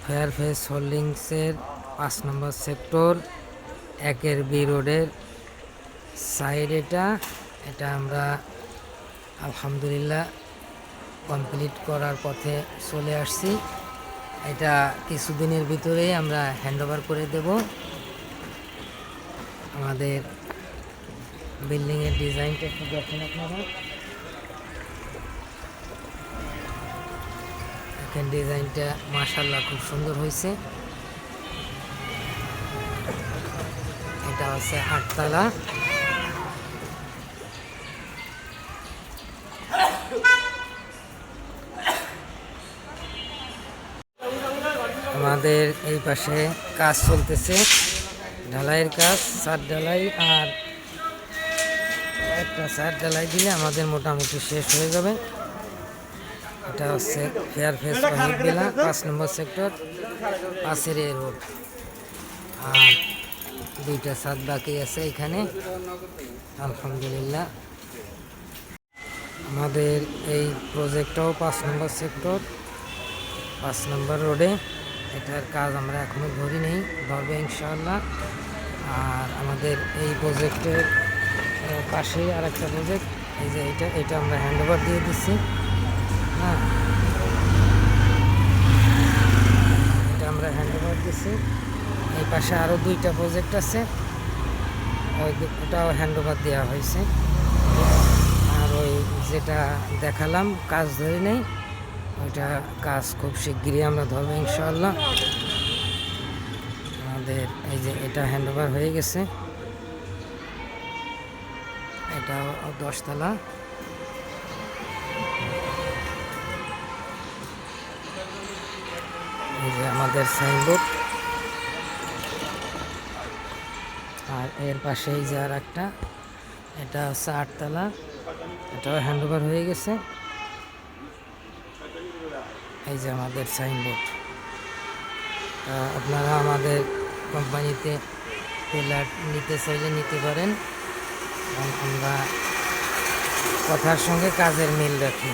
ফেয়ারফেস হোল্ডিংসের 5 নম্বর sector 1-এর B রোডের side. এটা আমরা আলহামদুলিল্লাহ কমপ্লিট করার পথে চলে আসছি। এটা কিছুদিনের ভিতরেই আমরা হ্যান্ডওভার করে দেব। আমাদের বিল্ডিংয়ের ডিজাইনটা একটু দেখেন আপনারা। দেখেন ডিজাইনটা মাশাআল্লাহ খুব সুন্দর হয়েছে। এটা হচ্ছে 8 তলা। আমাদের এই পাশে কাজ চলতেছে, ঢালাইয়ের কাজ, ছাদ ঢালাই, আর একটা ছাদ ঢালাই দিলে আমাদের মোটামুটি শেষ হয়ে যাবে। এটা হচ্ছে ফেয়ারফেস ওয়াহিদবিলা 5 নম্বর সেক্টর 5-এর এ রোড। আর 2টা ছাদ বাকি আছে এখানে আলহামদুলিল্লাহ। আমাদের এই প্রজেক্টটাও 5 নম্বর সেক্টর 5 নম্বর রোডে। এটার কাজ আমরা এখনও ধরি নেই, ধরবে ইনশাআল্লাহ। আর আমাদের এই প্রজেক্টের পাশেই আর একটা প্রজেক্ট, এই যে এটা আমরা হ্যান্ডওভার দিয়ে দিচ্ছি। হ্যাঁ, এটা আমরা হ্যান্ডওভার দিচ্ছি। এই পাশে আরও 2টা প্রজেক্ট আছে, ওটাও হ্যান্ডওভার দেওয়া হয়েছে। আর ওই যেটা দেখালাম কাজ ধরে নেই, ওইটা কাজ খুব শিগগিরই আমরা ধরবো ইনশাআল্লাহ। আমাদের এই যে এটা হ্যান্ডওভার হয়ে গেছে, এটা 10 তলা। এই যে আমাদের সাইনবোর্ড, আর এর পাশে এই যে আর একটা, এটা হচ্ছে 8 তলা, এটাও হ্যান্ডওভার হয়ে গেছে। এই যে আমাদের সাইনবোর্ড। আপনারা আমাদের কোম্পানিতে পিলার নিতে চাইলে নিতে পারেন, আমরা কথার সঙ্গে কাজের মিল রাখি।